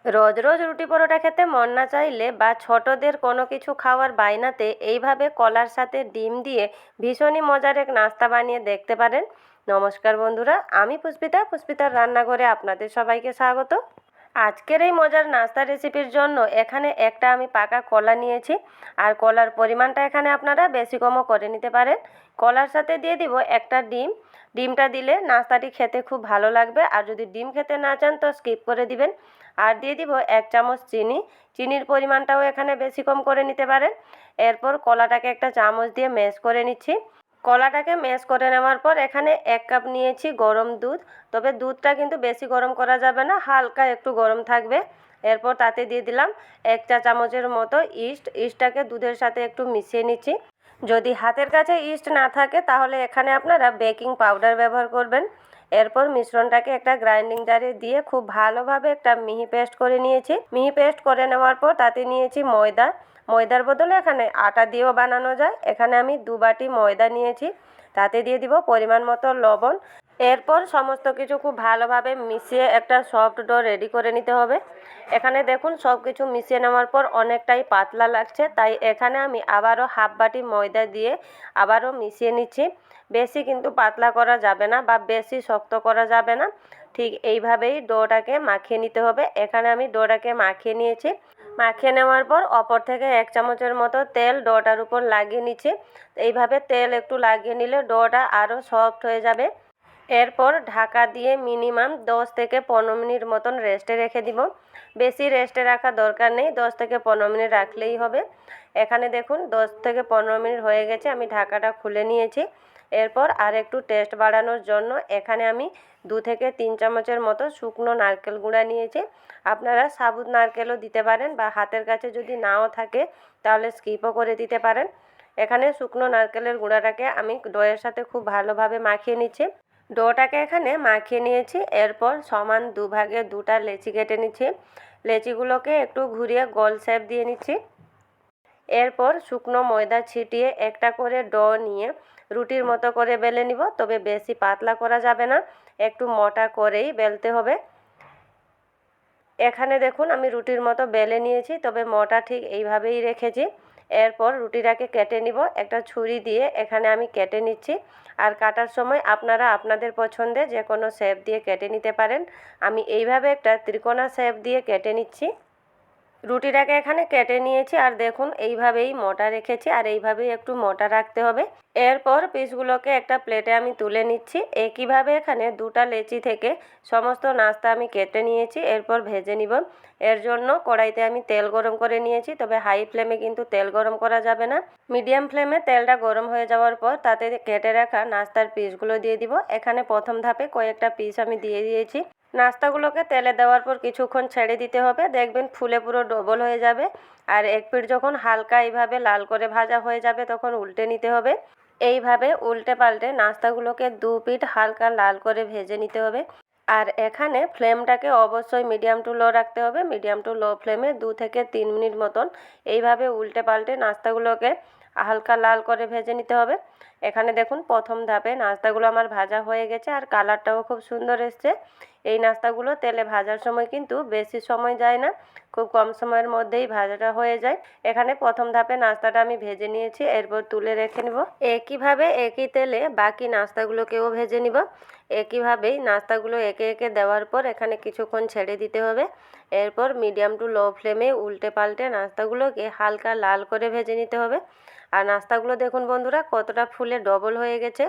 রোজ রোজ রুটি পরোটা খেতে মন না চাইলে বা ছোটদের কোনো কিছু খাওয়ার বায়নাতে এইভাবে কলার সাথে ডিম দিয়ে ভীষণই মজার এক নাস্তা বানিয়ে দেখতে পারেন। নমস্কার বন্ধুরা, আমি পুষ্পিতার রান্নাঘরে আপনাদের সবাইকে স্বাগত। আজকের এই মজার নাস্তা রেসিপির জন্য এখানে একটা আমি পাকা কলা নিয়েছি, আর কলার পরিমাণটা এখানে আপনারা বেশি কমও করে নিতে পারেন। কলার সাথে দিয়ে দিব একটা ডিম। ডিমটা দিলে নাস্তাটি খেতে খুব ভালো লাগবে, আর যদি ডিম খেতে না চান তো স্কিপ করে দিবেন। আর দিয়ে দিব 1 চামচ চিনি। চিনির পরিমাণটাও এখানে বেশি কম করে নিতে পারেন। এরপর কলাটাকে একটা চামচ দিয়ে ম্যাশ করে নিচ্ছি। কলাটাকে ম্যাশ করে নেওয়ার পর এখানে 1 কাপ নিয়েছি গরম দুধ। তবে দুধটা কিন্তু বেশি গরম করা যাবে না, হালকা একটু গরম থাকবে। এরপর তাতে দিয়ে দিলাম 1 চা চামচের মতো ইস্ট। ইস্টটাকে দুধের সাথে একটু মিশিয়ে নিচ্ছি। যদি হাতের কাছে ইস্ট না থাকে তাহলে এখানে আপনারা বেকিং পাউডার ব্যবহার করবেন। এরপর মিশ্রণটাকে একটা গ্রাইন্ডিং জারে দিয়ে খুব ভালোভাবে একটা মিহি পেস্ট করে নিয়েছি। মিহি পেস্ট করে নেওয়ার পর তাতে নিয়েছি ময়দা। ময়দার বদলে এখানে আটা দিয়েও বানানো যায়। এখানে আমি 2 বাটি ময়দা নিয়েছি। তাতে দিয়ে দিব পরিমাণ মতো লবণ। এরপর সমস্ত কিছু খুব ভালোভাবে মিশিয়ে একটা সফট ডো রেডি করে নিতে হবে। এখানে দেখুন সব কিছু মিশিয়ে নেওয়ার পর অনেকটাই পাতলা লাগছে, তাই এখানে আমি আবারও হাফ বাটি ময়দা দিয়ে আবারও মিশিয়ে নিচ্ছি। বেশি কিন্তু পাতলা করা যাবে না বা বেশি শক্ত করা যাবে না, ঠিক এইভাবেই ডোটাকে মাখিয়ে নিতে হবে। এখানে আমি ডোটাকে মাখিয়ে নিয়েছি। মাখিয়ে নেওয়ার পর অপর থেকে 1 চামচের মতো তেল ডোটার উপর লাগিয়ে নিচ্ছি। এইভাবে তেল একটু লাগিয়ে নিলে ডোটা আরও সফট হয়ে যাবে। এরপর ঢাকা দিয়ে মিনিমাম 10 থেকে 15 মিনিট মতন রেস্টে রেখে দিব। বেশি রেস্টে রাখা দরকার নেই, 10 থেকে 15 মিনিট রাখলেই হবে। এখানে দেখুন 10 থেকে 15 মিনিট হয়ে গেছে, আমি ঢাকাটা খুলে নিয়েছি। এরপর আর একটু টেস্ট বাড়ানোর জন্য এখানে আমি 2 থেকে 3 চামচের মতো শুকনো নারকেল গুঁড়া নিয়েছি। আপনারা সাবুত নারকেলও দিতে পারেন, বা হাতের কাছে যদি নাও থাকে তাহলে স্কিপও করে দিতে পারেন। এখানে শুকনো নারকেলের গুঁড়াটাকে আমি ডোয়ের সাথে খুব ভালোভাবে মাখিয়ে নিচ্ছি। ডোটাকে এখানে মাখিয়ে নিয়েছি। এরপর সমান দুভাগে 2টা লেচি কেটে নিচ্ছি। লেচিগুলোকে একটু ঘুরিয়ে গোল শেপ দিয়ে নিচ্ছি। এরপর শুকনো ময়দা ছিটিয়ে একটা করে ডো নিয়ে রুটির মতো করে বেলে নিব। তবে বেশি পাতলা করা যাবে না, একটু মোটা করেই বেলতে হবে। এখানে দেখুন আমি রুটির মতো বেলে নিয়েছি, তবে মোটা ঠিক এইভাবেই রেখেছি। এরপর রুটিটাকে কেটে নিব। একটা ছুরি দিয়ে এখানে আমি কেটে নিচ্ছি। আর কাটার সময় আপনারা আপনাদের পছন্দে যে কোনো শেপ দিয়ে কেটে নিতে পারেন। আমি এইভাবে একটা ত্রিকোণা শেপ দিয়ে কেটে নিচ্ছি। রুটিটাকে এখানে কেটে নিয়েছি, আর দেখুন এইভাবেই মোটা রেখেছি, আর এইভাবেই একটু মোটা রাখতে হবে। এরপর পিসগুলোকে একটা প্লেটে আমি তুলে নিচ্ছি। একইভাবে এখানে 2টা লেচি থেকে সমস্ত নাস্তা আমি কেটে নিয়েছি। এরপর ভেজে নিব। এর জন্য কড়াইতে আমি তেল গরম করে নিয়েছি, তবে হাই ফ্লেমে কিন্তু তেল গরম করা যাবে না। মিডিয়াম ফ্লেমে তেলটা গরম হয়ে যাওয়ার পর তাতে কেটে রাখা নাস্তার পিসগুলো দিয়ে দিব। এখানে প্রথম ধাপে কয়েকটা পিস আমি দিয়ে দিয়েছি। নাস্তাগুলোকে তেলে দেওয়ার পর কিছুক্ষণ ছেড়ে দিতে হবে, দেখবেন ফুলে পুরো ডবল হয়ে যাবে। আর এক পিঠ যখন হালকা এইভাবে লাল করে ভাজা হয়ে যাবে তখন উল্টে নিতে হবে। এইভাবে উল্টে পাল্টে নাস্তাগুলোকে 2 পিঠ হালকা লাল করে ভেজে নিতে হবে। আর এখানে ফ্লেমটাকে অবশ্যই মিডিয়াম টু লো রাখতে হবে। মিডিয়াম টু লো ফ্লেমে 2 থেকে 3 মিনিট মতন এইভাবে উল্টে পাল্টে নাস্তাগুলোকে হালকা লাল করে ভেজে নিতে হবে। এখানে দেখুন প্রথম ধাপে নাস্তাগুলো আমার ভাজা হয়ে গেছে, আর কালারটাও খুব সুন্দর এসছে। এই নাস্তাগুলো তেলে ভাজার সময় কিন্তু বেশি সময় যায় না, খুব কম সময়ের মধ্যেই ভাজাটা হয়ে যায়। এখানে প্রথম ধাপে নাস্তাটা আমি ভেজে নিয়েছি, এরপর তুলে রেখে নেব। একইভাবে একই তেলে বাকি নাস্তাগুলোকেও ভেজে নিব। একইভাবেই নাস্তাগুলো একে একে দেওয়ার পর এখানে কিছুক্ষণ ছেড়ে দিতে হবে। এরপর মিডিয়াম টু লো ফ্লেমে উল্টে পাল্টে নাস্তাগুলোকে হালকা লাল করে ভেজে নিতে হবে। আর নাস্তাগুলো দেখুন বন্ধুরা কতটা ফুলে ডবল হয়ে গেছে।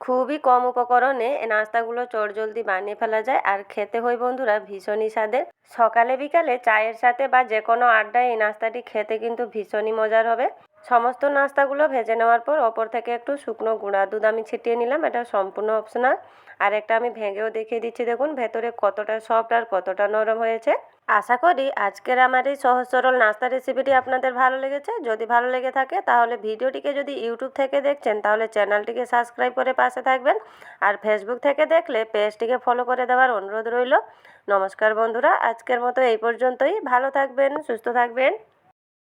খুবই কম উপকরণে এই নাস্তাগুলো চটজলদি বানিয়ে ফেলা যায়, আর খেতে হয় বন্ধুরা ভীষণই স্বাদের। সকালে বিকালে চায়ের সাথে বা যে কোনো আড্ডায় এই নাস্তাটি খেতে কিন্তু ভীষণই মজার হবে। সমস্ত নাস্তাগুলো ভেজে নেওয়ার পর ওপর থেকে একটু শুকনো গুঁড়া দুধ আমি ছিটিয়ে নিলাম। এটা সম্পূর্ণ অপশনাল। আর একটা আমি ভেঙেও দেখিয়ে দিচ্ছি, দেখুন ভেতরে কতটা সফট আর কতটা নরম হয়েছে। আশা করি আজকের আমার এই সহজ সরল নাস্তা রেসিপিটি আপনাদের ভালো লেগেছে। যদি ভালো লেগে থাকে তাহলে ভিডিওটিকে যদি ইউটিউব থেকে দেখছেন তাহলে চ্যানেলটিকে সাবস্ক্রাইব করে পাশে থাকবেন। আর ফেসবুক থেকে দেখলে পেজটিকে ফলো করে দেওয়ার অনুরোধ রইল। নমস্কার বন্ধুরা, আজকের মতো এই পর্যন্তই। ভালো থাকবেন, সুস্থ থাকবেন।